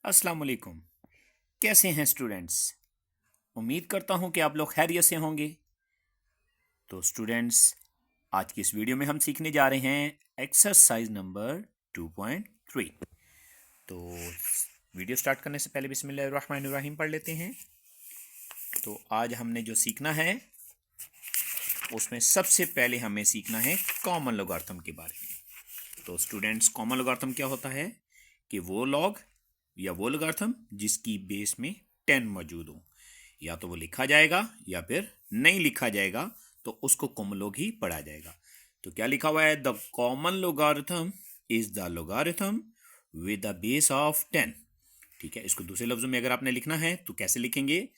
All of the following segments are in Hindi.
अस्सलाम वालेकुम। कैसे हैं स्टूडेंट्स? उम्मीद करता हूं कि आप लोग खैरियत से होंगे। तो स्टूडेंट्स, आज की इस वीडियो में हम सीखने जा रहे हैं एक्सरसाइज नंबर 2.3। तो वीडियो स्टार्ट करने से पहले बिस्मिल्लाहिर्रहमानिर्रहीम पढ़ लेते हैं। तो आज हमने जो सीखना है उसमें सबसे पहले हमें सीखना है कॉमन लोगार्थम के बारे में। तो स्टूडेंट्स, कॉमन लोगार्थम क्या होता है कि वो लॉग या वो लोगार्थम जिसकी बेस में 10 मौजूद हो। या तो वो लिखा जाएगा या फिर नहीं लिखा जाएगा, तो उसको कॉमन लॉग ही पढ़ा जाएगा। तो क्या लिखा हुआ है? The common logarithm is the logarithm with the base of 10। ठीक है, इसको दूसरे लफ्जों में अगर आपने लिखना है तो कैसे लिखेंगे?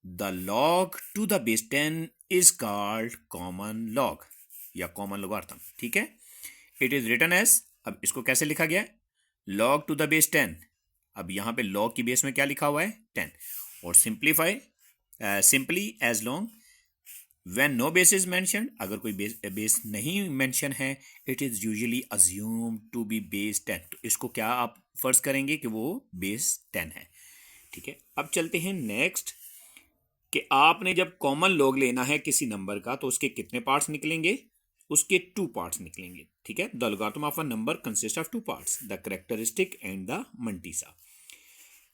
The log to the base 10 is called common log या कॉमन लोगारिथम। ठीक है, इट इज रिटन एज, अब इसको कैसे लिखा गया? Log to the base 10। अब यहां पे लॉग की बेस में क्या लिखा हुआ है? 10। और simplify simply as long when no base is mentioned, अगर कोई बेस नहीं मेंशन है, it is usually assume to be base 10। तो इसको क्या आप फर्ज करेंगे कि वो बेस 10 है। ठीक है, अब चलते हैं नेक्स्ट कि आपने जब कॉमन लॉग लेना है किसी नंबर का तो उसके कितने पार्ट्स निकलेंगे? उसके 2 पार्ट्स निकलेंगे। ठीक है, the logarithm of a number consist of 2 parts, the characteristic and the mantissa.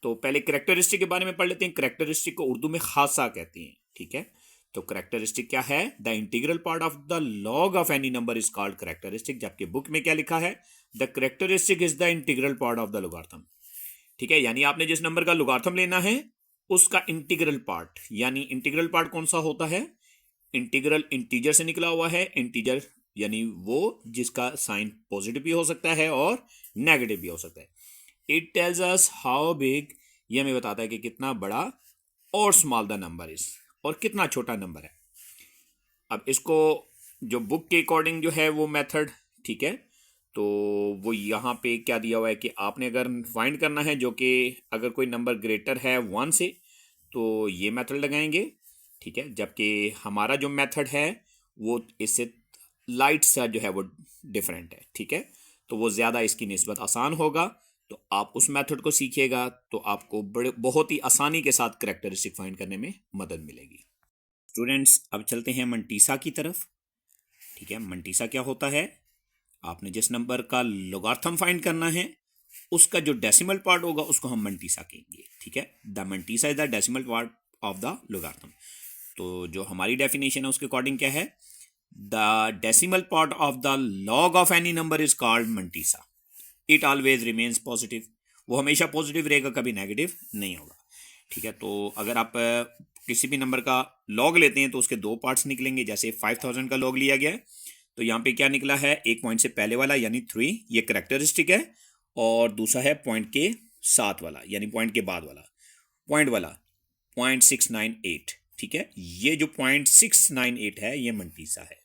तो पहले करेक्टरिस्टिक के बारे में पढ़ लेते हैं। करेक्टरिस्टिक को उर्दू में खासा कहते हैं। ठीक है, तो करेक्टरिस्टिक क्या है? The integral part of the log of any number is called characteristic. जबकि बुक में क्या लिखा है? The characteristic is the integral part of the logarithm. ठीक है, यानी आपने जिस नंबर का लोगारिथम लेना है उसका इंटीग्रल पार्ट, यानी इंटीग्रल पार्ट कौन सा होता है? इंटीग्रल इंटीजर से निकला हुआ है। इंटीजर यानी वो जिसका साइन पॉजिटिव भी हो सकता है और नेगेटिव भी हो सकता है। It tells us how big, ये हमें बताता है कि कितना बड़ा और स्मॉल द नंबर इज, और कितना छोटा नंबर है। अब इसको जो बुक के अकॉर्डिंग जो है वो मेथड, ठीक है, तो वो यहाँ पे क्या दिया हुआ है कि आपने अगर फाइंड करना है जो कि अगर कोई नंबर ग्रेटर है 1 से, तो ये मेथड लगाएंगे। ठीक है, जबकि हमारा जो मेथड है वो इससे लाइट सा जो है वो डिफरेंट है। ठीक है, तो वो ज़्यादा इसकी निस्बत आसान होगा। तो आप उस मेथड को सीखिएगा तो आपको बड़े बहुत ही आसानी के साथ करेक्टरिस्टिक फाइंड करने में मदद मिलेगी। स्टूडेंट्स, अब चलते हैं मंटीसा की तरफ। ठीक है, मंटीसा क्या होता है? आपने जिस नंबर का लोगार्थम फाइंड करना है उसका जो डेसिमल पार्ट होगा उसको हम मंटीसा कहेंगे। ठीक है, the mantissa is the decimal part of the logarithm. तो जो हमारी डेफिनेशन है उसके अकॉर्डिंग क्या है? The decimal part of the log of any number is called mantissa. It always remains positive, वो हमेशा पॉजिटिव रहेगा, कभी नेगेटिव नहीं होगा। ठीक है, तो अगर आप किसी भी नंबर का लॉग लेते हैं तो उसके 2 पार्ट्स निकलेंगे। जैसे 5000 का लॉग लिया गया है तो यहाँ पे क्या निकला है? एक पॉइंट से पहले वाला यानी 3, ये करेक्टरिस्टिक है, और दूसरा है पॉइंट के साथ वाला यानी पॉइंट के बाद वाला, पॉइंट वाला 0.698। ठीक है, ये जो 0.698 है ये मंटीसा है।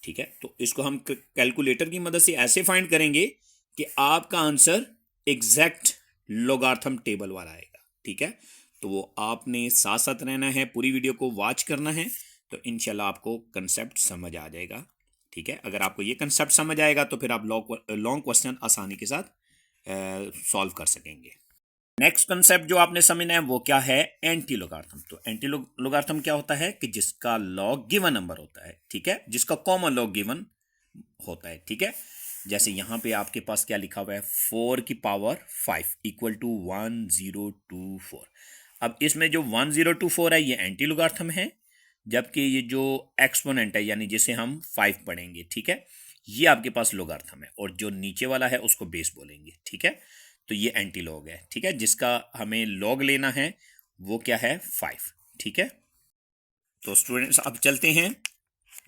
ठीक है, तो इसको हम कैलकुलेटर की मदद से ऐसे फाइंड करेंगे कि आपका आंसर एग्जैक्ट लोगार्थम टेबल वाला आएगा। ठीक है, तो वो आपने साथ साथ रहना है, पूरी वीडियो को वॉच करना है, तो इंशाल्लाह आपको कंसेप्ट समझ आ जाएगा। ठीक है, अगर आपको ये कंसेप्ट समझ आएगा तो फिर आप लॉन्ग क्वेश्चन आसानी के साथ सॉल्व कर सकेंगे। नेक्स्ट कंसेप्ट जो आपने समझना है वो क्या है? एंटी लोगार्थम। तो एंटी लोगार्थम क्या होता है? कि जिसका लॉग गिवन नंबर होता है। ठीक है, जिसका कॉमन लॉग गिवन होता है। ठीक है, जैसे यहां पे आपके पास क्या लिखा हुआ है? 4 की पावर 5 इक्वल टू 1024। अब इसमें जो 1024 है ये एंटी लोगार्थम है, जबकि ये जो एक्सपोनेंट है यानी जिसे हम 5 पढ़ेंगे, ठीक है, ये आपके पास लोगार्थम है, और जो नीचे वाला है उसको बेस बोलेंगे। ठीक है, तो ये एंटी लॉग है। ठीक है, जिसका हमें लॉग लेना है वो क्या है? 5। ठीक है, तो स्टूडेंट्स अब चलते हैं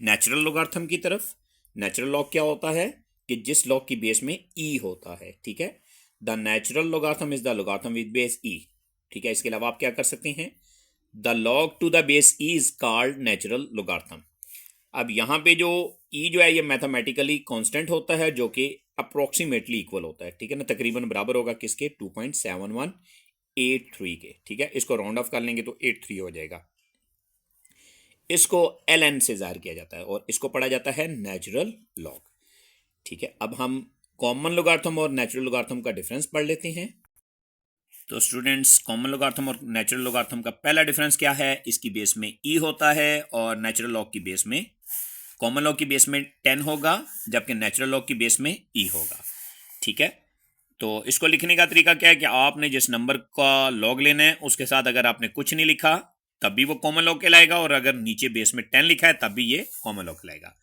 नेचुरल लोगार्थम की तरफ। नेचुरल लॉग क्या होता है? कि जिस लॉग की बेस में ई होता है। ठीक है, the natural logarithm is the logarithm with base e. ठीक है, इसके अलावा आप क्या कर सकते हैं? The log to the base e is called natural logarithm. अब यहाँ पे जो ई जो है ये मैथमेटिकली कांस्टेंट होता है जो कि अप्रोक्सीमेटली इक्वल होता है। ठीक है ना, तकरीबन बराबर होगा किसके? 2.7183 के। ठीक है, इसको राउंड ऑफ कर लेंगे तो 83 हो जाएगा। इसको एल एन से जाहिर किया जाता है और इसको पढ़ा जाता है नेचुरल लॉग। ठीक है, अब हम कॉमन लोगार्थम और नेचुरल लोगार्थम का डिफरेंस पढ़ लेते हैं। तो स्टूडेंट्स, कॉमन लोगार्थम और नेचुरल लोगार्थम का पहला डिफरेंस क्या है? इसकी बेस में ई होता है और नेचुरल लॉग की बेस में, कॉमन लॉग की बेस में 10 होगा जबकि नेचुरल लॉग की बेस में ई होगा। ठीक है, तो इसको लिखने का तरीका क्या है कि आपने जिस नंबर का लॉग लेना है उसके साथ अगर आपने कुछ नहीं लिखा तब भी वो कॉमन लॉग कहलाएगा, और अगर नीचे बेस में 10 लिखा है तब भी ये कॉमन लॉग कहलाएगा।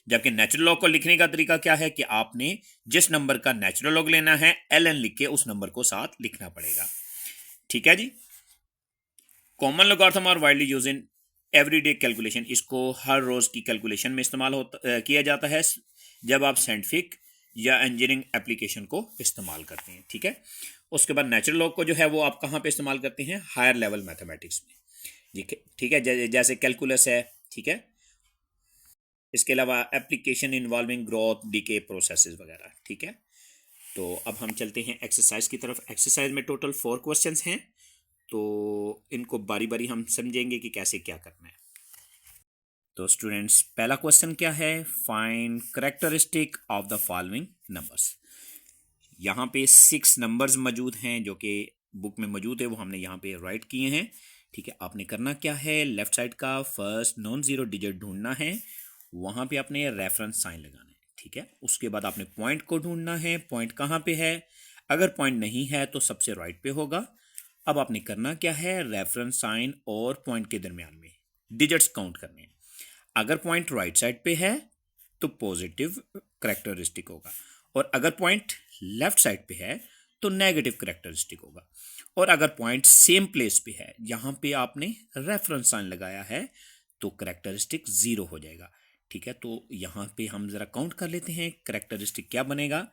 जबकि नेचुरल लॉग को लिखने का तरीका क्या है कि आपने जिस नंबर का नेचुरल लॉग लेना है ln लिख के उस नंबर को साथ लिखना पड़ेगा। ठीक है जी। Common logarithm are widely use in everyday calculation. इसको हर रोज की कैलकुलेशन में इस्तेमाल किया जाता है जब आप साइंटिफिक या इंजीनियरिंग एप्लीकेशन को इस्तेमाल करते हैं। ठीक है, उसके बाद नेचुरल लॉग को जो है वो आप कहाँ पे इस्तेमाल करते हैं? हायर लेवल मैथमेटिक्स में। ठीक है, जैसे कैलकुलस है। ठीक है, इसके अलावा application involving growth, decay processes वगैरह। ठीक है, तो अब हम चलते हैं एक्सरसाइज की तरफ। एक्सरसाइज में टोटल 4 क्वेश्चंस हैं, तो इनको बारी बारी हम समझेंगे कि कैसे क्या करना है। तो स्टूडेंट्स, पहला क्वेश्चन क्या है? Find characteristic of the following numbers. यहाँ पे 6 नंबर्स मौजूद हैं जो कि बुक में मौजूद है, वो हमने यहाँ पे राइट किए हैं। ठीक है, आपने करना क्या है? लेफ्ट साइड का फर्स्ट नॉन जीरो डिजिट ढूंढना है, वहाँ पे आपने रेफरेंस साइन लगाना है। ठीक है, उसके बाद आपने पॉइंट को ढूंढना है। पॉइंट कहाँ पे है? अगर पॉइंट नहीं है तो सबसे राइट पे होगा। अब आपने करना क्या है? रेफरेंस साइन और पॉइंट के दरमियान में डिजिट्स काउंट करने हैं। अगर पॉइंट राइट साइड पे है तो पॉजिटिव करेक्टरिस्टिक होगा, और अगर पॉइंट लेफ्ट साइड पे है तो नेगेटिव करेक्टरिस्टिक होगा। और अगर पॉइंट सेम प्लेस पे है, यहाँ पे आपने रेफरेंस साइन लगाया है, तो करेक्टरिस्टिक 0 हो जाएगा। ठीक है, तो यहाँ पे हम जरा काउंट कर लेते हैं करेक्टरिस्टिक क्या बनेगा।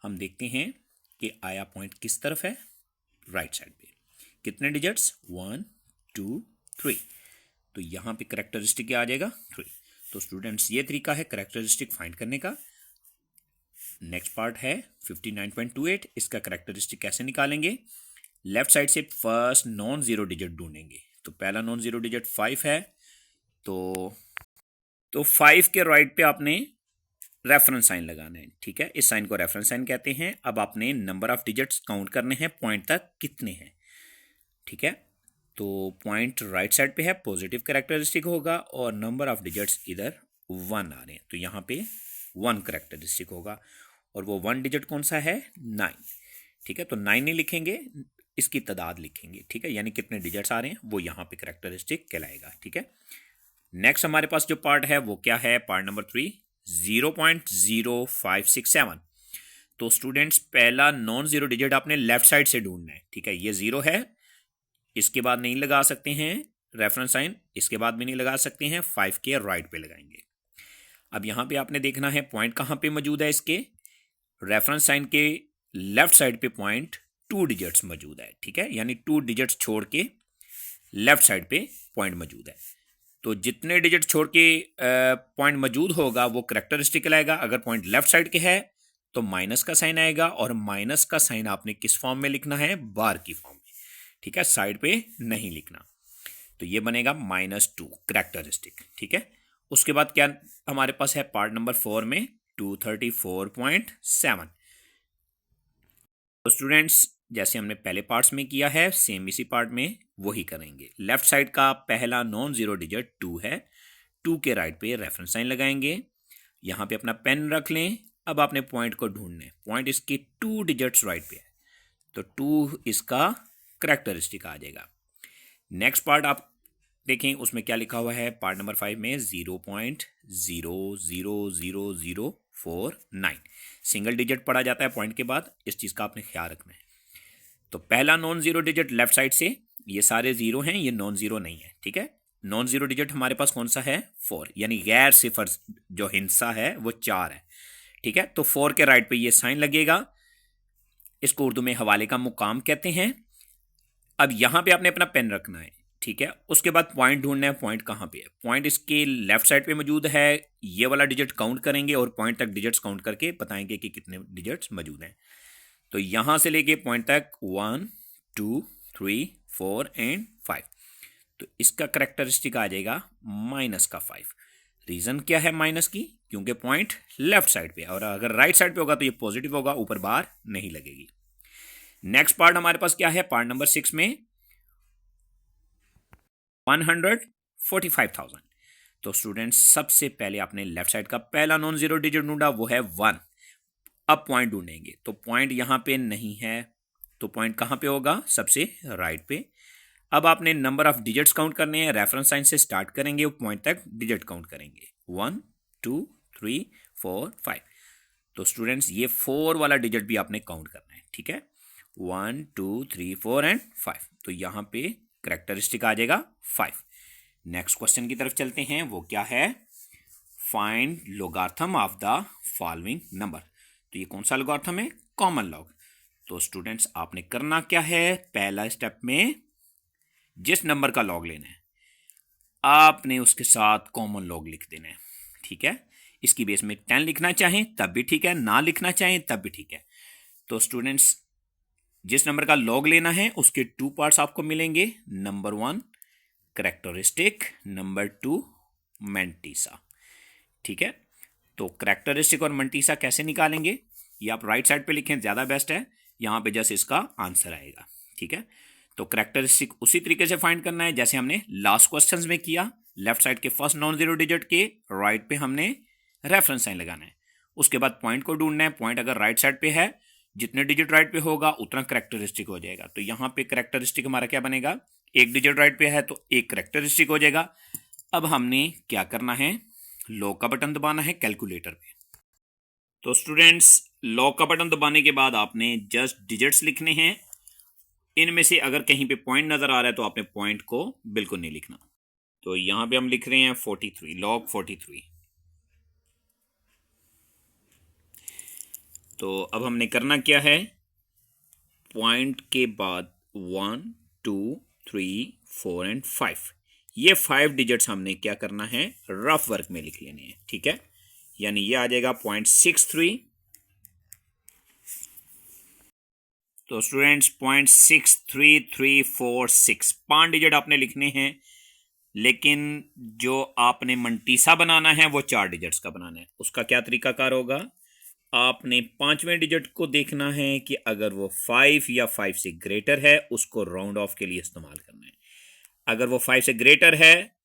हम देखते हैं कि आया पॉइंट किस तरफ है? राइट साइड पे। कितने डिजिट्स? 1 2 3। तो यहाँ पे करेक्टरिस्टिक क्या आ जाएगा? 3। तो स्टूडेंट्स, ये तरीका है करेक्टरिस्टिक फाइंड करने का। नेक्स्ट पार्ट है 59.28। इसका करेक्टरिस्टिक कैसे निकालेंगे? लेफ्ट साइड से फर्स्ट नॉन जीरो डिजिट ढूंढेंगे। तो पहला नॉन जीरो डिजिट 5 है, तो 5 के राइट पे आपने रेफरेंस साइन लगाना है। ठीक है, इस साइन को रेफरेंस साइन कहते हैं। अब आपने नंबर ऑफ डिजिट्स काउंट करने हैं, पॉइंट तक कितने हैं। ठीक है, तो पॉइंट राइट साइड पे है, पॉजिटिव कैरेक्टरिस्टिक होगा, और नंबर ऑफ डिजिट्स इधर 1 आ रहे हैं, तो यहाँ पे 1 कैरेक्टरिस्टिक होगा। और वो 1 डिजिट कौन सा है? 9। ठीक है, तो 9 नहीं लिखेंगे, इसकी तादाद लिखेंगे। ठीक है, यानी कितने डिजिट्स आ रहे हैं वो यहाँ पे कैरेक्टरिस्टिक कहलाएगा। ठीक है, नेक्स्ट हमारे पास जो पार्ट है वो क्या है? Part number 3, 0.0567। तो स्टूडेंट्स, पहला नॉन जीरो डिजिट आपने लेफ्ट साइड से ढूंढना है। ठीक है, ये 0 है, इसके बाद नहीं लगा सकते हैं रेफरेंस साइन, इसके बाद भी नहीं लगा सकते हैं, 5 के राइट पे लगाएंगे। अब यहाँ पे आपने देखना है पॉइंट कहाँ पे मौजूद है। इसके रेफरेंस साइन के लेफ्ट साइड पे पॉइंट 2 डिजिट्स मौजूद है। ठीक है, यानी 2 डिजिट्स छोड़ के लेफ्ट साइड पे पॉइंट मौजूद है। तो जितने डिजिट छोड़ के पॉइंट मौजूद होगा वो करेक्टरिस्टिक लाएगा। अगर पॉइंट लेफ्ट साइड के है तो माइनस का साइन आएगा, और माइनस का साइन आपने किस फॉर्म में लिखना है? बार की फॉर्म में। ठीक है, साइड पे नहीं लिखना। तो ये बनेगा -2 करेक्टरिस्टिक। ठीक है, उसके बाद क्या हमारे पास है? पार्ट नंबर 4 में 234.7। तो स्टूडेंट्स, जैसे हमने पहले पार्ट्स में किया है सेम इसी पार्ट में वही करेंगे। लेफ्ट साइड का पहला नॉन जीरो डिजिट 2 है, 2 के राइट पे रेफरेंस साइन लगाएंगे। यहाँ पे अपना पेन रख लें। अब आपने पॉइंट को ढूंढना है, पॉइंट इसके 2 डिजिट्स राइट पे है, तो 2 इसका करेक्टरिस्टिक आ जाएगा। नेक्स्ट पार्ट आप देखें, उसमें क्या लिखा हुआ है? पार्ट नंबर 5 में 0.00049 सिंगल डिजिट पढ़ा जाता है पॉइंट के बाद, इस चीज़ का आपने ख्याल रखना है। तो पहला non zero digit left side से, ये सारे जीरो हैं, ये नॉन जीरो नहीं है। ठीक है, नॉन जीरो डिजिट हमारे पास कौन सा है? 4, यानी गैर सिफर जो हिस्सा है वो 4 है। ठीक है, तो 4 के राइट पे ये साइन लगेगा, इसको उर्दू में हवाले का मुकाम कहते हैं। अब यहां पे आपने अपना पेन रखना है। ठीक है, उसके बाद पॉइंट ढूंढना है। पॉइंट कहाँ पे है? पॉइंट इसके लेफ्ट साइड पे मौजूद है। ये वाला डिजिट काउंट करेंगे और पॉइंट तक डिजिट्स काउंट करके बताएंगे कि कितने डिजिट्स मौजूद हैं। तो यहां से लेके पॉइंट तक 1 2 3 4 एंड 5। तो इसका करेक्टरिस्टिक आ जाएगा -5। रीजन क्या है माइनस की? क्योंकि पॉइंट लेफ्ट साइड पे है, और अगर राइट साइड पे होगा तो ये पॉजिटिव होगा, ऊपर बार नहीं लगेगी। नेक्स्ट पार्ट हमारे पास क्या है, पार्ट नंबर 6 में 145,000। तो स्टूडेंट्स सबसे पहले आपने लेफ्ट साइड का पहला नॉन जीरो डिजिट ढूंढा, वो है 1। अब पॉइंट ढूंढेंगे, तो पॉइंट यहां पे नहीं है, तो पॉइंट कहां पे होगा, सबसे राइट पे। अब आपने नंबर ऑफ डिजिट्स काउंट करने हैं, रेफरेंस साइन से स्टार्ट करेंगे, पॉइंट तक डिजिट काउंट करेंगे, 1 2 3 4 5। तो स्टूडेंट्स ये 4 वाला डिजिट भी आपने काउंट करना है, ठीक है, 1 2 3 4 एंड 5। तो यहां पे करेक्टरिस्टिक आ जाएगा 5। नेक्स्ट क्वेश्चन की तरफ चलते हैं, वो क्या है, find logarithm of the following number. तो ये कौन सा लोगार्थम है, कॉमन लॉग। तो स्टूडेंट्स आपने करना क्या है, पहला स्टेप में जिस नंबर का लॉग लेना है आपने उसके साथ कॉमन लॉग लिख देना है, ठीक है। इसकी बेस में 10 लिखना चाहें तब भी ठीक है, ना लिखना चाहें तब भी ठीक है। तो स्टूडेंट्स जिस नंबर का लॉग लेना है उसके 2 पार्ट्स आपको मिलेंगे, नंबर 1 करेक्टरिस्टिक, नंबर 2 मेंटीसा, ठीक है। तो करेक्टरिस्टिक और मेंटीसा कैसे निकालेंगे, ये आप राइट साइड पे लिखें, ज्यादा बेस्ट है, यहां पे जैसे इसका आंसर आएगा, ठीक है। तो करेक्टरिस्टिक उसी तरीके से फाइंड करना है जैसे हमने लास्ट क्वेश्चंस में किया, लेफ्ट साइड के फर्स्ट नॉन जीरो डिजिट के राइट पे हमने रेफरेंस साइन लगाना है, उसके बाद पॉइंट को ढूंढना है, पॉइंट अगर राइट साइड पे है, जितने डिजिट राइट पे होगा उतना करेक्टरिस्टिक हो जाएगा। तो यहां पे करेक्टरिस्टिक हमारा क्या बनेगा, एक डिजिट राइट पे है तो एक करेक्टरिस्टिक हो जाएगा। अब हमने क्या करना है, लॉग का बटन दबाना है कैलकुलेटर पे। तो स्टूडेंट्स लॉग का बटन दबाने के बाद आपने जस्ट डिजिट्स लिखने हैं, इनमें से अगर कहीं पे पॉइंट नजर आ रहा है तो आपने पॉइंट को बिल्कुल नहीं लिखना। तो यहां पे हम लिख रहे हैं 43, लॉग 43। तो अब हमने करना क्या है, पॉइंट के बाद 1 2 3 4 एंड 5, ये 5 डिजिट्स हमने क्या करना है, रफ वर्क में लिख लेने हैं, ठीक है। यानी ये आ जाएगा 0.63। तो स्टूडेंट्स 0.63346 5 डिजिट आपने लिखने हैं, लेकिन जो आपने मंटीसा बनाना है वो 4 डिजिट्स का बनाना है। उसका क्या तरीकाकार होगा, आपने 5वें डिजिट को देखना है कि अगर वो 5 या 5 से ग्रेटर है उसको राउंड ऑफ के लिए इस्तेमाल करना है। अगर वो 5 से ग्रेटर है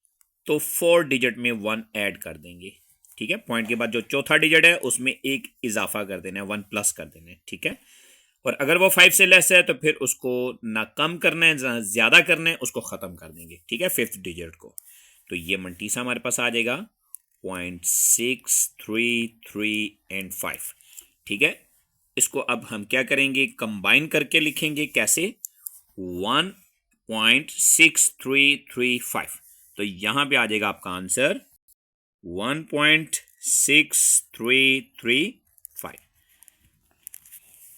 तो 4 डिजिट में 1 ऐड कर देंगे, ठीक है। पॉइंट के बाद जो चौथा डिजिट है उसमें एक इजाफा कर देना है, 1 प्लस कर देना है, ठीक है। और अगर वो 5 से लेस है तो फिर उसको ना कम करना है ना ज्यादा करना है, उसको खत्म कर देंगे, ठीक है, 5th डिजिट को। तो ये मंटीसा हमारे पास आ जाएगा 0.633 एंड 5, ठीक है। इसको अब हम क्या करेंगे, कंबाइन करके लिखेंगे, कैसे, 1.6335। तो यहां पे आ जाएगा आपका आंसर 1.6335।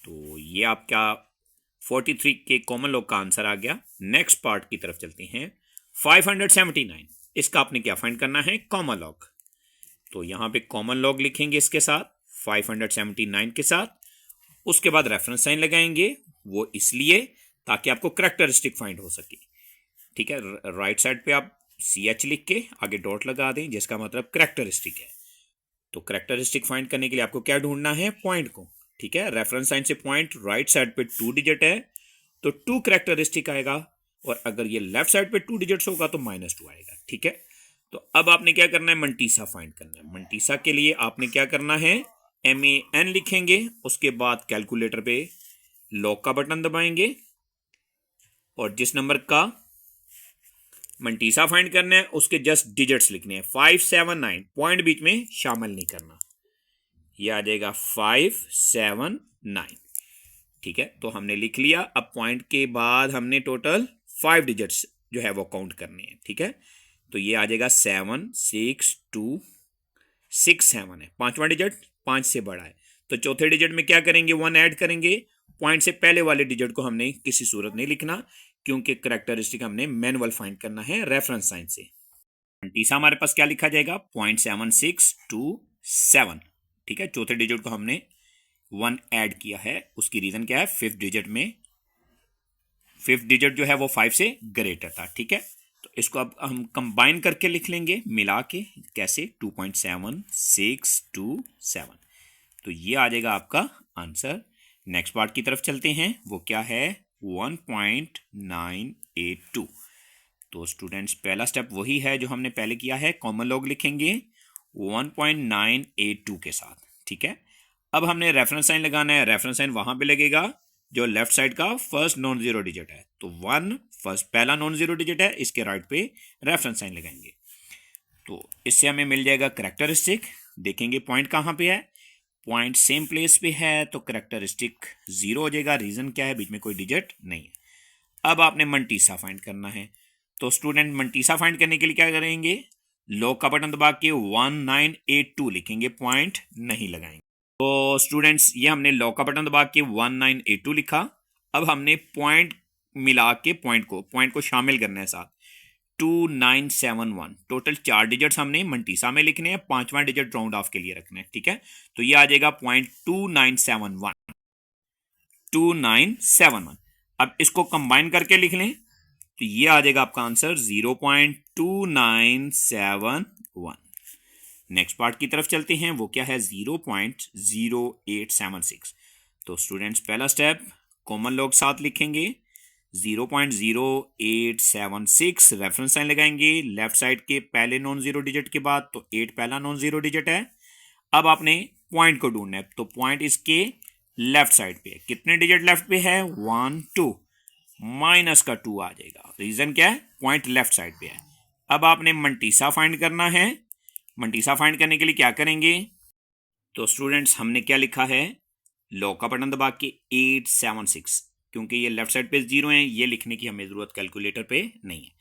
तो ये आपका 43 के कॉमन लॉग का आंसर आ गया। नेक्स्ट पार्ट की तरफ चलते हैं, 579। इसका आपने क्या फाइंड करना है, कॉमन लॉग। तो यहां पे कॉमन लॉग लिखेंगे इसके साथ 579 के साथ, उसके बाद रेफरेंस साइन लगाएंगे, वो इसलिए ताकि आपको करेक्टरिस्टिक फाइंड हो सके, ठीक है। राइट साइड पे आप CH लिख के आगे डॉट लगा दें जिसका मतलब करेक्टरिस्टिक है। तो करेक्टरिस्टिक फाइंड करने के लिए आपको क्या ढूंढना है, पॉइंट को, ठीक है। रेफरेंस साइन से पॉइंट राइट साइड पे 2 डिजिट है तो 2 करेक्टरिस्टिक आएगा, और अगर ये लेफ्ट साइड पे 2 डिजिट्स होगा तो -2 आएगा, ठीक है। तो अब आपने क्या करना है, मंटीसा फाइंड करना है। मंटीसा के लिए आपने क्या करना है, MAN लिखेंगे, उसके बाद कैलकुलेटर पे लॉग का बटन दबाएंगे, और जिस नंबर का मंटीसा फाइंड करना है उसके जस्ट डिजिट्स लिखने हैं, 579, पॉइंट बीच में शामिल नहीं करना, यह आ जाएगा 579, ठीक है। तो हमने लिख लिया। अब पॉइंट के बाद हमने टोटल 5 डिजिट्स जो है वो काउंट करने हैं, ठीक है। तो ये आ जाएगा 76267 है, 5वां डिजिट 5 से बड़ा है, तो चौथे डिजिट में क्या करेंगे, 1 ऐड करेंगे। पॉइंट से पहले वाले डिजिट को हमने किसी सूरत नहीं लिखना, क्योंकि करेक्टरिस्टिक हमने मैनुअल फाइंड करना है रेफरेंस साइन से। तीसरा हमारे पास क्या लिखा जाएगा, 0.7627, ठीक है। चौथे डिजिट को हमने 1 ऐड किया है, उसकी रीजन क्या है, 5th डिजिट में 5th डिजिट जो है वो 5 से ग्रेटर था, ठीक है। तो इसको अब हम कंबाइन करके लिख लेंगे, मिला के, कैसे, 2.7627। तो ये आ जाएगा आपका आंसर। नेक्स्ट पार्ट की तरफ चलते हैं, वो क्या है 1.982। तो स्टूडेंट्स पहला स्टेप वही है जो हमने पहले किया है, कॉमन लॉग लिखेंगे 1.982 के साथ, ठीक है। अब हमने रेफरेंस साइन लगाना है, रेफरेंस साइन वहां पे लगेगा जो लेफ्ट साइड का फर्स्ट नॉन जीरो डिजिट है। तो 1 फर्स्ट पहला नॉन जीरो डिजिट है, इसके राइट पे रेफरेंस साइन लगाएंगे। तो इससे हमें मिल जाएगा करेक्टरिस्टिक। देखेंगे पॉइंट कहाँ पे है, पॉइंट सेम प्लेस पे है, तो करेक्टरिस्टिक 0 हो जाएगा। रीजन क्या है, बीच में कोई डिजिट नहीं है। अब आपने मंटीसा फाइंड करना है। तो स्टूडेंट मंटीसा फाइंड करने के लिए क्या करेंगे, लॉक का बटन दबा के 1982 लिखेंगे, पॉइंट नहीं लगाएंगे। तो स्टूडेंट्स ये हमने लॉक का बटन दबा के 1982 लिखा। अब हमने पॉइंट मिला के पॉइंट को शामिल करना है साथ, 2971। टोटल 4 डिजिट्स हमने मंटीसा में लिखने हैं, 5वां डिजिट राउंड ऑफ के लिए रखना है, ठीक है। तो ये आ जाएगा पॉइंट 2971। अब इसको कंबाइन करके लिख लें तो ये आ जाएगा आपका आंसर 0.2971। नेक्स्ट पार्ट की तरफ चलते हैं, वो क्या है 0.0876। तो स्टूडेंट्स पहला स्टेप कॉमन लॉग साथ लिखेंगे 0.0876, रेफरेंस साइन लगाएंगे लेफ्ट साइड के पहले नॉन जीरो डिजिट के बाद, तो 8 पहला नॉन जीरो डिजिट है। अब आपने पॉइंट को ढूंढना है, तो पॉइंट इसके लेफ्ट साइड पे है। कितने डिजिट लेफ्ट पे है 1 2, माइनस का 2 आ जाएगा। रीजन क्या है, पॉइंट लेफ्ट साइड पे है। अब आपने मंटीसा फाइंड करना है। मंटीसा फाइंड करने के लिए क्या करेंगे, तो स्टूडेंट्स हमने क्या लिखा है, लॉक का बटन दबा के 876, क्योंकि ये लेफ्ट साइड पे 0 है, ये लिखने की हमें जरूरत कैलकुलेटर पे नहीं है।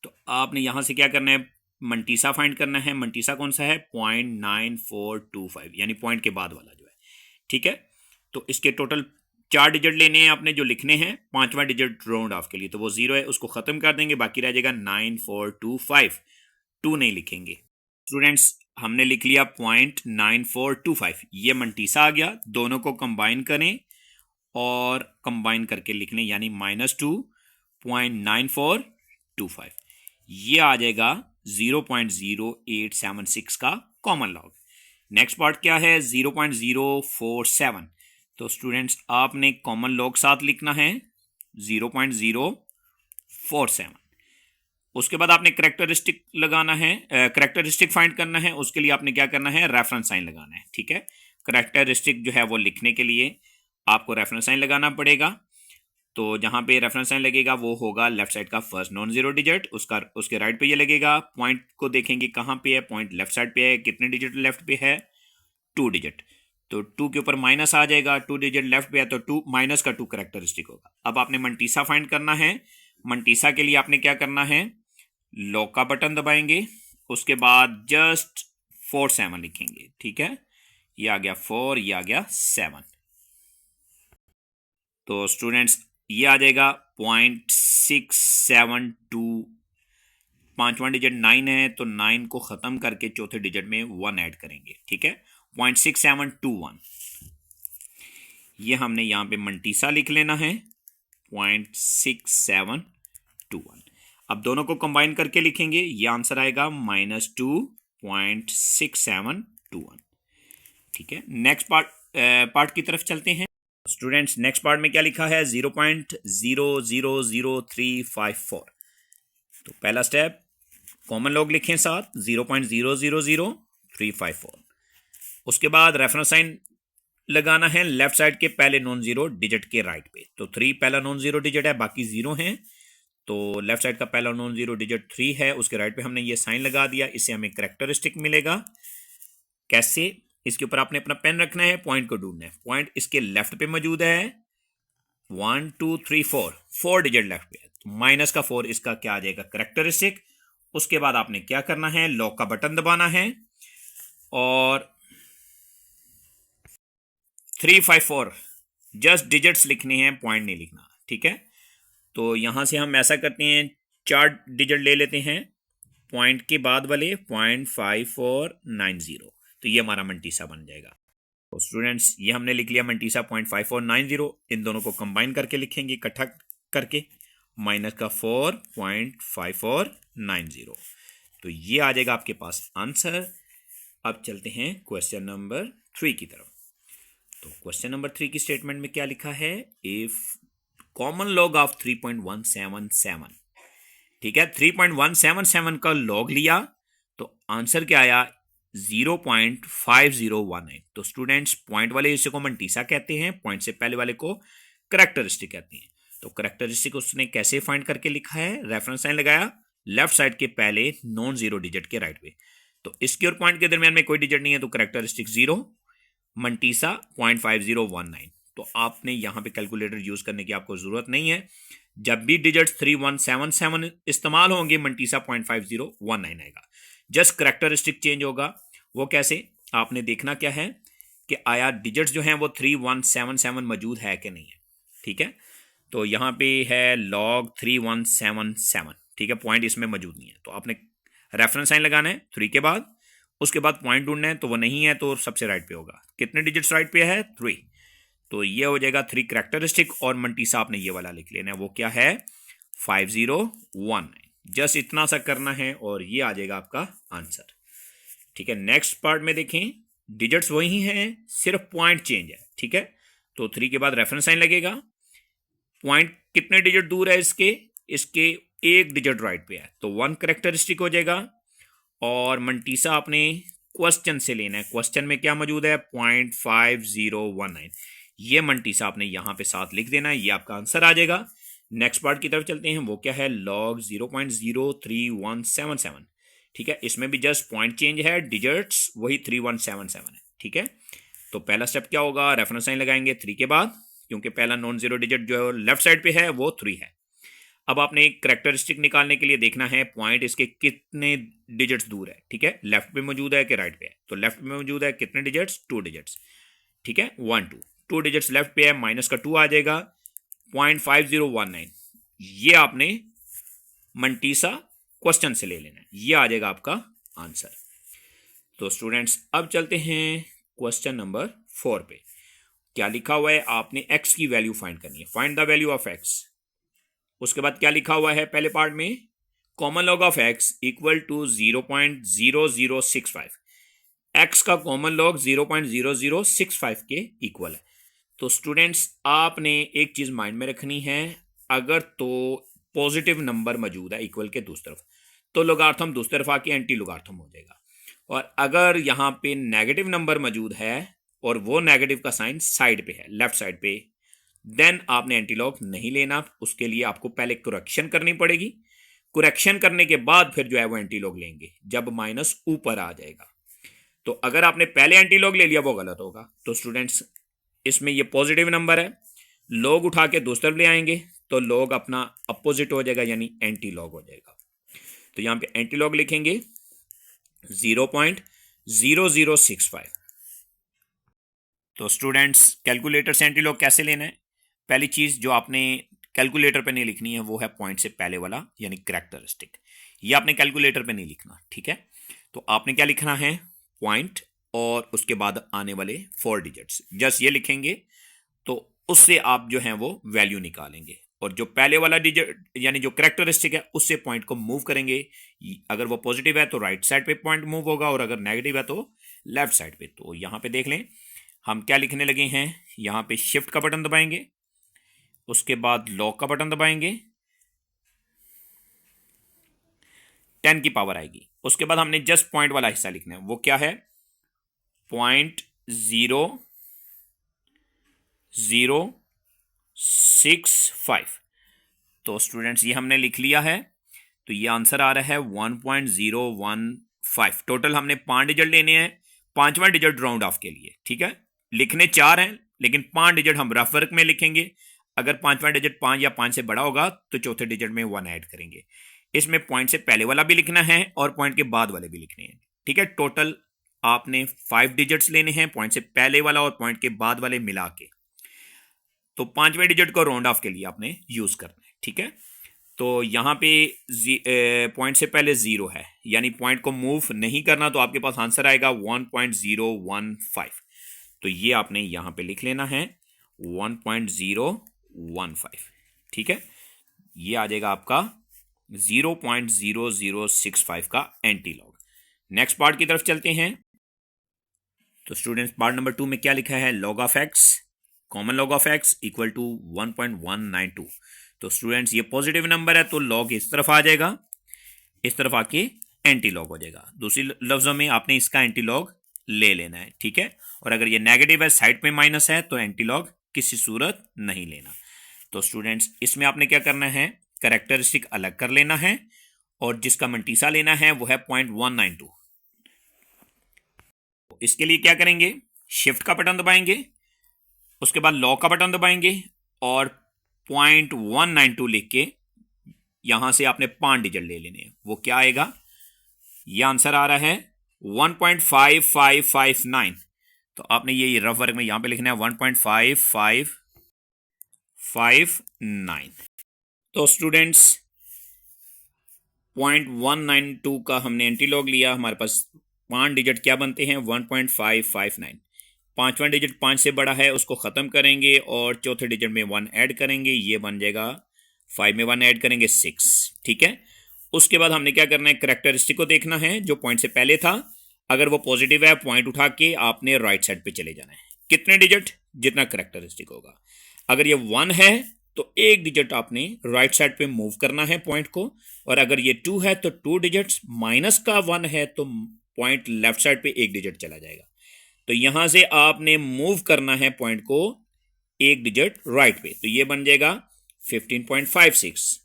तो आपने यहां से क्या करना है, मंटीसा फाइंड करना है। मंटीसा कौन सा है, 0.9425, यानी पॉइंट के बाद वाला जो है, ठीक है। तो इसके टोटल 4 डिजिट लेने हैं आपने जो लिखने हैं, 5वां डिजिट राउंड ऑफ के लिए, तो वो 0 है, उसको खत्म कर देंगे, बाकी रह जाएगा 9425। 2 नहीं लिखेंगे। स्टूडेंट्स हमने लिख लिया 0.9425, ये मंटीसा आ गया। दोनों को कंबाइन करें और कंबाइन करके लिख लें, यानी -2.9425, ये आ जाएगा 0.0876 का कॉमन लॉग। नेक्स्ट पार्ट क्या है 0.047। तो स्टूडेंट्स आपने कॉमन लॉग साथ लिखना है 0.047। उसके बाद आपने करेक्टरिस्टिक लगाना है, करेक्टरिस्टिक फाइंड करना है। उसके लिए आपने क्या करना है, रेफरेंस साइन लगाना है, ठीक है। करेक्टरिस्टिक जो है वो लिखने के लिए आपको रेफरेंस साइन लगाना पड़ेगा। तो जहां पे रेफरेंस साइन लगेगा वो होगा लेफ्ट साइड का फर्स्ट नॉन जीरो डिजिट, उसके राइट पे ये लगेगा। पॉइंट को देखेंगे कहां पे है, पॉइंट लेफ्ट साइड पे है। कितने डिजिट लेफ्ट पे है, 2 डिजिट, तो 2 के ऊपर माइनस आ जाएगा। 2 डिजिट लेफ्ट पे है तो 2 माइनस का 2 करेक्टरिस्टिक होगा। अब आपने मंटीसा फाइंड करना है। मंटीसा के लिए आपने क्या करना है, लॉक का बटन दबाएंगे, उसके बाद जस्ट 47 लिखेंगे, ठीक है। ये आ गया 4, ये आ गया 7। तो स्टूडेंट्स ये आ जाएगा 0.672। 5वां डिजिट 9 है, तो 9 को खत्म करके चौथे डिजिट में 1 ऐड करेंगे, ठीक है। 0.6721, ये हमने यहां पे मंटीसा लिख लेना है 0.6721। अब दोनों को कंबाइन करके लिखेंगे, ये आंसर आएगा -2.6721, ठीक है। नेक्स्ट पार्ट की तरफ चलते हैं। स्टूडेंट्स नेक्स्ट पार्ट में क्या लिखा है 0.000354। तो पहला स्टेप कॉमन लॉग लिखें साथ 0.000354। उसके बाद रेफरेंस साइन लगाना है लेफ्ट साइड के पहले नॉन जीरो डिजिट के राइट पे। तो 3 पहला नॉन जीरो डिजिट है, बाकी 0 है, तो लेफ्ट साइड का पहला नॉन जीरो डिजिट 3 है, उसके राइट पे हमने ये साइन लगा दिया। इससे हमें करेक्टरिस्टिक मिलेगा। कैसे, इसके ऊपर आपने अपना पेन रखना है, पॉइंट को ढूंढना है। पॉइंट इसके लेफ्ट पे मौजूद है, 1 2 3 4 डिजिट लेफ्ट पे है, तो माइनस का 4 इसका क्या आ जाएगा, करेक्टरिस्टिक। उसके बाद आपने क्या करना है, लॉक का बटन दबाना है और 354 जस्ट डिजिट्स लिखने हैं, पॉइंट नहीं लिखना, ठीक है। तो यहां से हम ऐसा करते हैं, 4 डिजिट ले लेते हैं पॉइंट के बाद वाले 0.5490, तो ये हमारा मंटीसा बन जाएगा। तो स्टूडेंट्स ये हमने लिख लिया मंटीसा 0.5490। इन दोनों को कंबाइन करके लिखेंगे इकट्ठा करके, माइनस का 4.5490, तो ये आ जाएगा आपके पास आंसर। अब चलते हैं क्वेश्चन नंबर 3 की तरफ। तो क्वेश्चन नंबर 3 की स्टेटमेंट में क्या लिखा है, इफ कॉमन लॉग ऑफ 3.177, ठीक है, 3.177 का लॉग लिया तो आंसर क्या आया, 0.5018। तो स्टूडेंट्स पॉइंट वाले हिस्से को मंटीसा कहते हैं, पॉइंट से पहले वाले को करैक्टरिस्टिक कहते हैं। तो करैक्टरिस्टिक उसने कैसे फाइंड करके लिखा है, रेफरेंस साइन लगाया लेफ्ट साइड के पहले नॉन जीरो डिजिट के राइट पे। तो इसके और पॉइंट के दरमियान में कोई डिजिट नहीं है, तो करैक्टरिस्टिक 0, मंटीसा 0.5019। तो आपने यहां पे कैलकुलेटर यूज करने की आपको जरूरत नहीं है। जब भी डिजिट्स 3177 इस्तेमाल होंगे मंटीसा 0.5019 आएगा। जस्ट करैक्टरिस्टिक चेंज होगा। वो कैसे, आपने देखना क्या है कि आया डिजिट्स जो हैं वो 3177 मौजूद है कि नहीं है। ठीक है, तो यहां पे है लॉग 3177, ठीक है, पॉइंट इसमें मौजूद नहीं है। तो आपने रेफरेंस साइन लगाना है 3 के बाद, उसके बाद पॉइंट ढूंढना है, तो वो नहीं है तो सबसे राइट पे होगा। कितने डिजिट्स राइट पे है, 3, तो ये हो जाएगा 3 करैक्टरिस्टिक, और मंटीसा आपने ये वाला लिख लेना है, वो क्या है 5019। जस्ट इतना सा करना है और ये आ जाएगा आपका आंसर। ठीक है, नेक्स्ट पार्ट में देखें, डिजिट्स वही हैं, सिर्फ पॉइंट चेंज है। ठीक है, तो 3 के बाद रेफरेंस साइन लगेगा, पॉइंट कितने डिजिट दूर है इसके 1 डिजिट राइट पे है, तो 1 करैक्टरिस्टिक हो जाएगा। और मंटीसा आपने क्वेश्चन से लेना है, क्वेश्चन में क्या मौजूद है 0.5019, ये मंटीसा आपने यहां पे साथ लिख देना है, ये आपका आंसर आ जाएगा। नेक्स्ट पार्ट की तरफ चलते हैं, वो क्या है लॉग 0.03177। ठीक है, इसमें भी जस्ट पॉइंट चेंज है, डिजिट्स वही 3177 है। ठीक है, तो पहला स्टेप क्या होगा, रेफरेंस साइन लगाएंगे 3 के बाद, क्योंकि पहला नॉन जीरो डिजिट जो लेफ्ट साइड पे है वो 3 है। अब आपने एक करैक्टरिस्टिक निकालने के लिए देखना है पॉइंट इसके कितने डिजिट्स दूर है। ठीक है, लेफ्ट पे मौजूद है कि राइट पे है, तो लेफ्ट में मौजूद है कितने डिजिट्स, 2 डिजिट्स। ठीक है, 1 2 डिजिट्स लेफ्ट पे है, माइनस का 2 आ जाएगा, 0.5019। ये आपने मंटीसा क्वेश्चन से ले लेना है, ये आ जाएगा आपका आंसर। तो स्टूडेंट्स अब चलते हैं क्वेश्चन नंबर 4 पे। क्या लिखा हुआ है, आपने x की वैल्यू फाइंड करनी है, find the value of x। उसके बाद क्या लिखा हुआ है पहले पार्ट में, common log of x equal to 0.0065। x का कॉमन लॉग 0.0065 के इक्वल है। तो स्टूडेंट्स आपने एक चीज माइंड में रखनी है, अगर तो पॉजिटिव नंबर मौजूद है इक्वल के दूसरी तरफ, तो लोगार्थम दूसरी तरफ आके एंटी लोगार्थम हो जाएगा। और अगर यहां पे नेगेटिव नंबर मौजूद है और वो नेगेटिव का साइन साइड पे है, लेफ्ट साइड पे, देन आपने एंटीलॉग नहीं लेना, उसके लिए आपको पहले करेक्शन करनी पड़ेगी। करेक्शन करने के बाद फिर जो है वो एंटीलॉग लेंगे जब माइनस ऊपर आ जाएगा। तो अगर आपने पहले एंटीलॉग ले लिया वो गलत होगा। तो स्टूडेंट्स इसमें ये पॉजिटिव नंबर है, लॉग उठा के दूसरी तरफ ले आएंगे तो लॉग अपना अपोजिट हो जाएगा, यानी एंटीलॉग हो जाएगा। तो यहां पे एंटीलॉग लिखेंगे 0.0065। तो स्टूडेंट्स कैलकुलेटर से एंटीलॉग कैसे लेना है, पहली चीज जो आपने कैलकुलेटर पे नहीं लिखनी है वो है पॉइंट से पहले वाला यानी करैक्टरिस्टिक, ये आपने कैलकुलेटर पे नहीं लिखना। ठीक है, तो आपने क्या लिखना है, पॉइंट और उसके बाद आने वाले 4 डिजिट्स, जस्ट ये लिखेंगे, तो उससे आप जो है वो वैल्यू निकालेंगे। और जो पहले वाला डिजिट यानी जो करैक्टरिस्टिक है उससे पॉइंट को मूव करेंगे, अगर वो पॉजिटिव है तो राइट साइड पे पॉइंट मूव होगा, और अगर नेगेटिव है तो लेफ्ट साइड पे। तो यहां पे देख लें हम क्या लिखने लगे हैं, यहां पे शिफ्ट का बटन दबाएंगे, उसके बाद लॉक का बटन दबाएंगे, 10 की पावर आएगी। उसके बाद हमने जस्ट पॉइंट वाला हिस्सा लिखना है, वो क्या है 0.0065। तो स्टूडेंट्स ये हमने लिख लिया है, तो ये आंसर आ रहा है 1.015। टोटल हमने 5 डिजिट लेने हैं, 5वां डिजिट राउंड ऑफ के लिए। ठीक है, लिखने 4 हैं लेकिन 5 डिजिट हम रफ वर्क में लिखेंगे। अगर 5वां डिजिट 5 या 5 से बड़ा होगा तो चौथे डिजिट में 1 ऐड करेंगे। इसमें पॉइंट से पहले वाला भी लिखना है और पॉइंट के बाद वाले भी लिखने हैं। ठीक है, टोटल आपने 5 डिजिट्स लेने हैं, पॉइंट से पहले वाला और पॉइंट के बाद वाले मिला के। तो 5वें डिजिट को राउंड ऑफ के लिए आपने यूज करना है। ठीक है, तो यहां पे पॉइंट से पहले 0 है, यानी पॉइंट को मूव नहीं करना, तो आपके पास आंसर आएगा 1.015। तो ये आपने यहां पे लिख लेना है 1.015। ठीक है, ये आ जाएगा आपका 0.0065 का एंटीलॉग। नेक्स्ट पार्ट की तरफ चलते हैं। तो स्टूडेंट्स पार्ट नंबर 2 में क्या लिखा है, log of x, common log of x equal to 1.192। तो स्टूडेंट्स ये पॉजिटिव नंबर है तो लॉग इस तरफ आ जाएगा, इस तरफ आके एंटी लॉग हो जाएगा। दूसरी लफ्जों में आपने इसका एंटी लॉग ले लेना है, ठीक है। और अगर ये नेगेटिव है, साइड पे माइनस है, तो एंटी लॉग किसी सूरत नहीं लेना। तो स्टूडेंट्स इसमें आपने क्या करना है, कैरेक्टरिस्टिक अलग कर लेना है और जिसका मंटीसा लेना है वो है 0.192। इसके लिए क्या करेंगे, शिफ्ट का बटन दबाएंगे, उसके बाद लॉक का बटन दबाएंगे और 0.192 लिख के यहां से आपने 5 डिजिट ले लेने हैं। वो क्या आएगा, ये आंसर आ रहा है 1.5559। तो आपने ये रफ वर्क में यहां पे लिखना है 1.5559। तो स्टूडेंट्स 0.192 का हमने एंटीलॉग लिया, हमारे पास 5 डिजिट क्या बनते हैं, 1.559। पांचवा डिजिट 5 से बड़ा है, उसको ख़त्म करेंगे और चौथे डिजिट में 1 ऐड करेंगे, ये बन जाएगा 5 में 1 ऐड करेंगे 6, ठीक है। उसके बाद हमने क्या करना है, करेक्टरिस्टिक को देखना है जो पॉइंट से पहले था। अगर वो पॉजिटिव है, पॉइंट उठा के आपने राइट साइड पे चले जाना है। कितने डिजिट, जितना करेक्टरिस्टिक होगा। अगर ये 1 है तो एक डिजिट आपने राइट साइड पे मूव करना है पॉइंट को, और अगर ये 2 है तो 2 डिजिट्स, माइनस का 1 है तो पॉइंट लेफ्ट साइड पे एक डिजिट चला जाएगा। तो यहां से आपने मूव करना है पॉइंट को एक डिजिट राइट पे, तो ये बन जाएगा 15.56।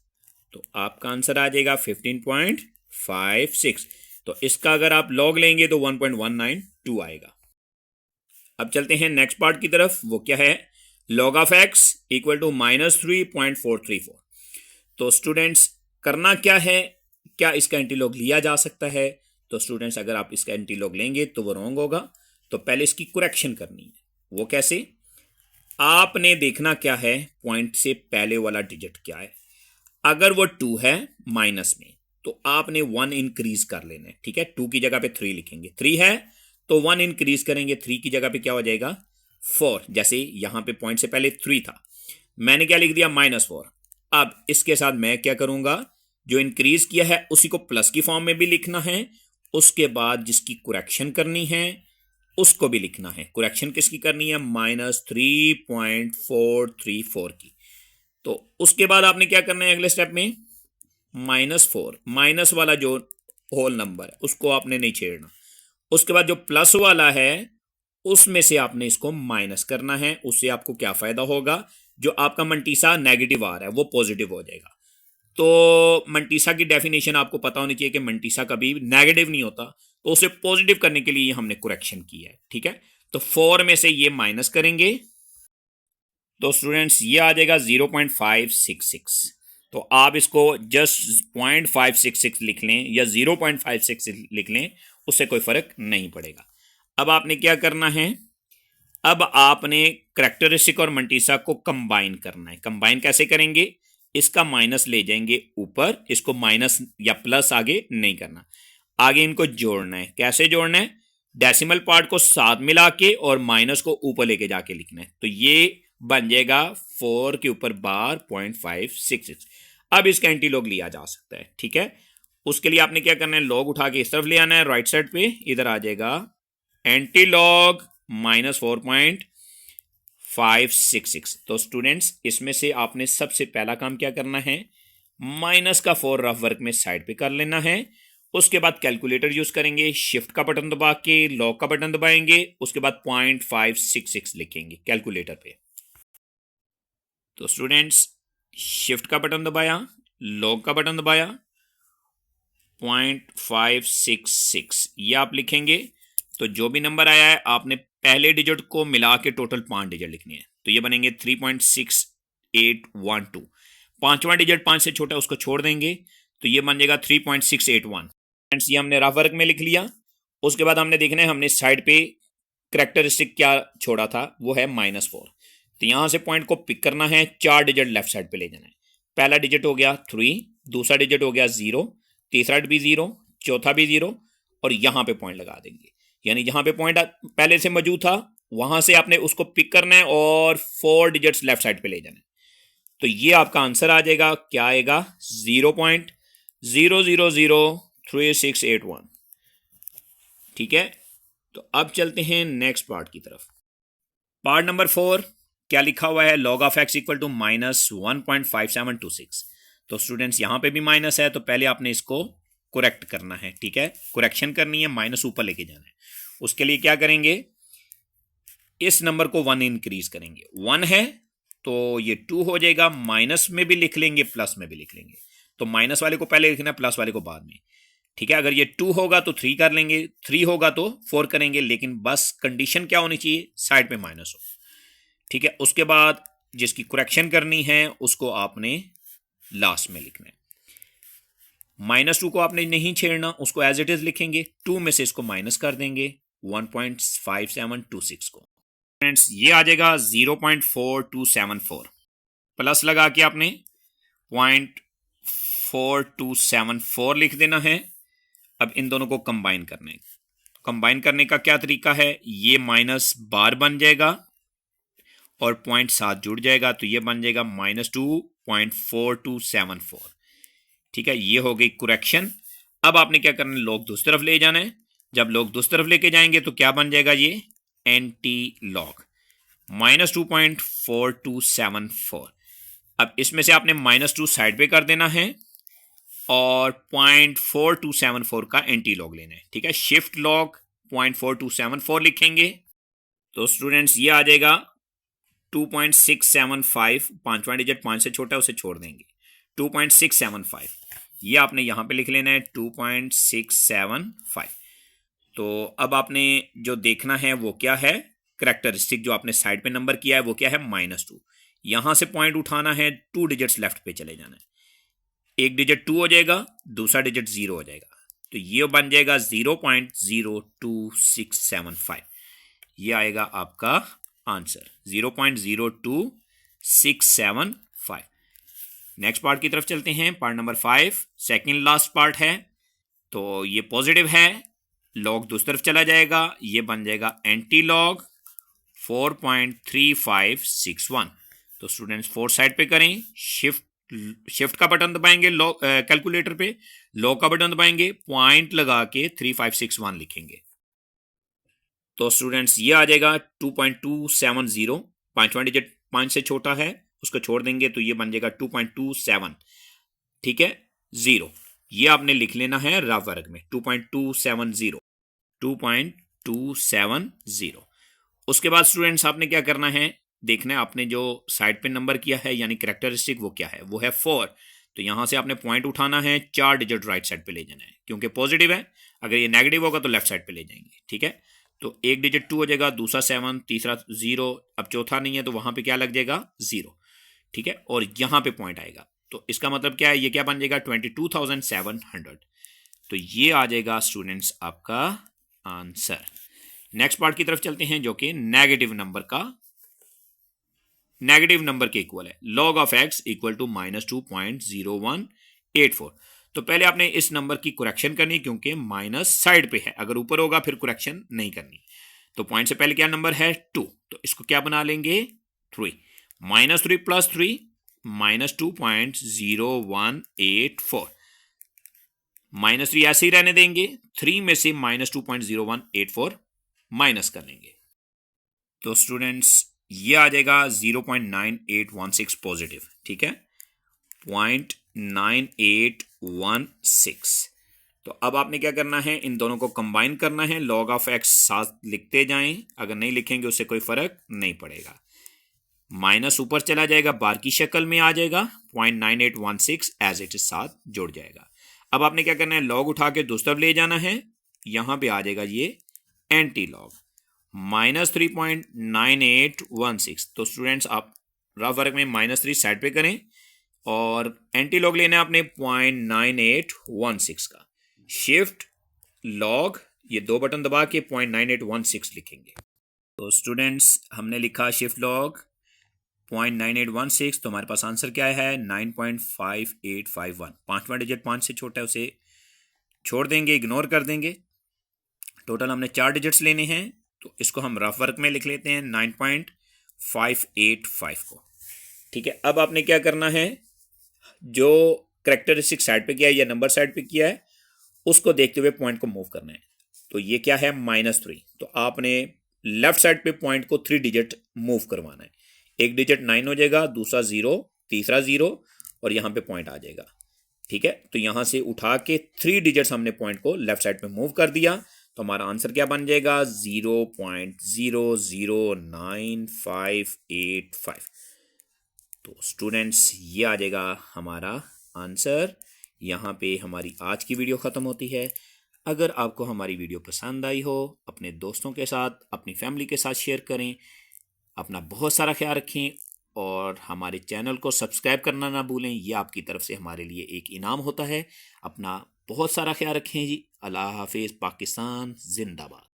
तो आपका आंसर आ जाएगा 15.56। तो इसका अगर आप लॉग लेंगे तो 1.192 आएगा। अब चलते हैं नेक्स्ट पार्ट की तरफ, वो क्या है, log of x equal to -3.434। तो स्टूडेंट्स करना क्या है, क्या इसका एंटीलॉग लिया जा सकता है। तो स्टूडेंट्स अगर आप इसका एंटीलॉग लेंगे तो वो रॉन्ग होगा। तो पहले इसकी करेक्शन करनी है। वो कैसे, आपने देखना क्या है, पॉइंट से पहले वाला डिजिट क्या है। अगर वो 2 है माइनस में तो आपने 1 इंक्रीज कर लेना है, ठीक है। 2 की जगह पे 3 लिखेंगे, 3 है तो 1 इंक्रीज करेंगे, 3 की जगह पे क्या हो जाएगा 4। जैसे यहां पे पॉइंट से पहले 3 था, मैंने क्या लिख दिया -4। अब इसके साथ मैं क्या करूंगा, जो इंक्रीज किया है उसी को प्लस की फॉर्म में भी लिखना है, उसके बाद जिसकी करेक्शन करनी है उसको भी लिखना है। करेक्शन किसकी करनी है, -3.434 की। तो उसके बाद आपने क्या करना है, अगले स्टेप में -4, माइनस वाला जो होल नंबर है उसको आपने नहीं छेड़ना। उसके बाद जो प्लस वाला है उसमें से आपने इसको माइनस करना है। उससे आपको क्या फायदा होगा, जो आपका मंटीसा नेगेटिव आ रहा है वो पॉजिटिव हो जाएगा। तो मंटीसा की डेफिनेशन आपको पता होनी चाहिए कि मंटीसा कभी नेगेटिव नहीं होता, तो उसे पॉजिटिव करने के लिए हमने करेक्शन की है, ठीक है। तो 4 में से ये माइनस करेंगे तो स्टूडेंट्स ये आ जाएगा 0.566। तो आप इसको जस्ट 0.566 लिख लें या 0.56 लिख लें, उससे कोई फर्क नहीं पड़ेगा। अब आपने क्या करना है, अब आपने करेक्टरिस्टिक और मंटीसा को कंबाइन करना है। कंबाइन कैसे करेंगे, इसका माइनस ले जाएंगे ऊपर, इसको माइनस या प्लस आगे नहीं करना, आगे इनको जोड़ना है। कैसे जोड़ना है, डेसिमल पार्ट को साथ मिला के और माइनस को ऊपर लेके जाके लिखना है। तो ये बन जाएगा 4 के ऊपर बार 0.566। अब इसका एंटीलॉग लिया जा सकता है, ठीक है। उसके लिए आपने क्या करना है, लॉग उठा के इस तरफ ले आना है, राइट साइड पे इधर आ जाएगा एंटीलॉग -4.566। तो स्टूडेंट्स इसमें से आपने सबसे पहला काम क्या करना है, माइनस का 4 रफ वर्क में साइड पे कर लेना है। उसके बाद कैलकुलेटर यूज करेंगे, शिफ्ट का बटन दबा के लॉग का बटन दबाएंगे, उसके बाद 0.566 लिखेंगे कैलकुलेटर पे। तो स्टूडेंट्स शिफ्ट का बटन दबाया, लॉग का बटन दबाया, 0.566 ये आप लिखेंगे। तो जो भी नंबर आया है आपने पहले डिजिट को मिला के टोटल 5 डिजिट लिखने हैं, तो ये बनेंगे 3.6812। पांचवा डिजिट 5 से छोटा उसको छोड़ देंगे, तो ये बन जाएगा 3.681। ये हमने रफ वर्क में लिख लिया। उसके बाद हमने देखना है, हमने साइड पे करेक्टरिस्टिक क्या छोड़ा था, वो है -4। तो यहां से पॉइंट को पिक करना है, 4 डिजिट लेफ्ट साइड पे ले जाना है। पहला डिजिट हो गया 3, दूसरा डिजिट हो गया 0, तीसरा भी 0, चौथा भी 0, और यहां पे पॉइंट लगा देंगे। यानी जहां पे पॉइंट पहले से मौजूद था वहां से आपने उसको पिक करना है और 4 डिजिट्स लेफ्ट साइड पे ले जाना है। तो ये आपका आंसर आ जाएगा, क्या आएगा 0.0003681, ठीक है। तो अब चलते हैं नेक्स्ट पार्ट की तरफ। पार्ट नंबर 4 क्या लिखा हुआ है, log of x equal to -1.5726। तो स्टूडेंट्स यहाँ पे भी माइनस है, तो पहले आपने इसको करेक्ट करना है, ठीक है, करेक्शन करनी है, माइनस ऊपर लेके जाना है। उसके लिए क्या करेंगे, इस नंबर को 1 इंक्रीज करेंगे, 1 है तो ये 2 हो जाएगा, माइनस में भी लिख लेंगे प्लस में भी लिख लेंगे, तो माइनस वाले को पहले लिखना, प्लस वाले को बाद में, ठीक है। अगर ये 2 होगा तो 3 कर लेंगे, 3 होगा तो 4 करेंगे, लेकिन बस कंडीशन क्या होनी चाहिए, साइड पे माइनस हो, ठीक है। उसके बाद जिसकी करेक्शन करनी है उसको आपने लास्ट में लिखना है। -2 को आपने नहीं छेड़ना, उसको एज इट इज लिखेंगे, 2 में से इसको माइनस कर देंगे 1.5726 को। फ्रेंड्स ये आ जाएगा 0.4274, प्लस लगा के आपने 0.4274 लिख देना है। अब इन दोनों को कंबाइन करना है। कंबाइन करने का क्या तरीका है, ये माइनस बार बन जाएगा और पॉइंट साथ जुड़ जाएगा, तो ये बन जाएगा -2.4274, ठीक है। ये हो गई करेक्शन। अब आपने क्या करना है, लॉग दूसरी तरफ ले जाना है। जब लॉग दूसरी तरफ लेके जाएंगे तो क्या बन जाएगा, ये एंटी लॉग -2.4274। अब इसमें से आपने -2 साइड पे कर देना है और 0.4274 का एंटी लॉग लेना है, ठीक है। शिफ्ट लॉग 0.4274 लिखेंगे तो स्टूडेंट्स ये आ जाएगा 2.675, पांचवा डिजिट 5 से छोटा है उसे छोड़ देंगे, 2.675 ये आपने यहां पे लिख लेना है 2.675। तो अब आपने जो देखना है वो क्या है, करेक्टरिस्टिक जो आपने साइड पे नंबर किया है वो क्या है, -2। यहां से पॉइंट उठाना है, 2 डिजिट्स लेफ्ट पे चले जाना है, एक डिजिट 2 हो जाएगा, दूसरा डिजिट 0 हो जाएगा, तो ये बन जाएगा 0.02675। ये आएगा आपका आंसर 0.02675। नेक्स्ट पार्ट की तरफ चलते हैं, part number 5, second last part है। तो ये पॉजिटिव है, लॉग दूसरी तरफ चला जाएगा, ये बन जाएगा एंटी लॉग 4.3561। तो स्टूडेंट्स 4 साइड पे करें, शिफ्ट का बटन दबाएंगे लॉग कैलकुलेटर पे, लॉग का बटन दबाएंगे, पॉइंट लगा के 3561 लिखेंगे। तो स्टूडेंट्स ये आ जाएगा 2.270, पांचवा डिजिट 5 से छोटा है उसको छोड़ देंगे तो ये बन जाएगा 2.27, ठीक है, 0। ये आपने लिख लेना है रफ वर्ग में 2.270, 2.270। उसके बाद स्टूडेंट्स आपने क्या करना है, देखना है आपने जो साइड पे नंबर किया है यानी कैरेक्टरिस्टिक वो क्या है, वो है 4। तो यहां से आपने पॉइंट उठाना है, 4 डिजिट राइट साइड पे ले जाना है, क्योंकि पॉजिटिव है, अगर ये नेगेटिव होगा तो लेफ्ट साइड पे ले जाएंगे, ठीक है। तो एक डिजिट 2 हो जाएगा, दूसरा 7, तीसरा 0, अब चौथा नहीं है तो वहां पे क्या लग जाएगा 0, ठीक है, और यहां पे पॉइंट आएगा, तो इसका मतलब क्या है, ये क्या बन जाएगा 22,700। तो ये आ जाएगा स्टूडेंट्स आपका आंसर। नेक्स्ट पार्ट की तरफ चलते हैं जो कि नेगेटिव नंबर के इक्वल है, log of x equal to -2.0184। तो पहले आपने इस नंबर की करेक्शन करनी क्योंकि माइनस साइड पे है, अगर ऊपर होगा फिर करेक्शन नहीं करनी। तो पॉइंट से पहले क्या नंबर है 2, तो इसको क्या बना लेंगे 3, -3 + 3 -2.0184, -3 ऐसे ही रहने देंगे, 3 में से -2.0184 माइनस कर लेंगे, तो स्टूडेंट्स ये आ जाएगा 0.9816 पॉजिटिव, ठीक है, 0.9816। तो अब आपने क्या करना है, इन दोनों को कंबाइन करना है, log ऑफ x साथ लिखते जाएं, अगर नहीं लिखेंगे उससे कोई फर्क नहीं पड़ेगा, माइनस ऊपर चला जाएगा, बार की शक्ल में आ जाएगा, 0.9816 एज इट इज साथ जुड़ जाएगा। अब आपने क्या करना है, log उठा के दूसरी तरफ ले जाना है, यहां पे आ जाएगा ये एंटी लॉग -3.9816। तो स्टूडेंट्स आप रफ वर्क में -3 साइड पे करें और एंटी लॉग लेना है आपने 0.9816 का, शिफ्ट लॉग ये 2 बटन दबा के 0.9816 लिखेंगे। तो स्टूडेंट्स हमने लिखा शिफ्ट लॉग 0.9816, तो हमारे पास आंसर क्या है 9.5851। पांचवा डिजिट 5 से छोटा है उसे छोड़ देंगे, इग्नोर कर देंगे। टोटल हमने 4 डिजिट्स लेने हैं, तो इसको हम रफ वर्क में लिख लेते हैं 9.585 को, ठीक है। अब आपने क्या करना है, जो कैरेक्टरिस्टिक साइड पे किया है या नंबर साइड पे किया है उसको देखते हुए पॉइंट को मूव करना है। तो ये क्या है -3। तो आपने लेफ्ट साइड पे पॉइंट को 3 डिजिट मूव करवाना है। एक डिजिट 9 हो जाएगा, दूसरा 0, तीसरा 0 और यहाँ पे पॉइंट आ जाएगा। ठीक है, तो यहाँ से उठा के 3 डिजिट्स हमने पॉइंट को लेफ्ट साइड पे मूव कर दिया, तो हमारा आंसर क्या बन जाएगा 0.009585। तो स्टूडेंट्स ये आ जाएगा हमारा आंसर। यहाँ पे हमारी आज की वीडियो ख़त्म होती है। अगर आपको हमारी वीडियो पसंद आई हो, अपने दोस्तों के साथ, अपनी फैमिली के साथ शेयर करें। अपना बहुत सारा ख्याल रखें और हमारे चैनल को सब्सक्राइब करना ना भूलें। ये आपकी तरफ से हमारे लिए एक इनाम होता है। अपना बहुत सारा ख्याल रखें जी। अल्लाह हाफिज़। पाकिस्तान जिंदाबाद।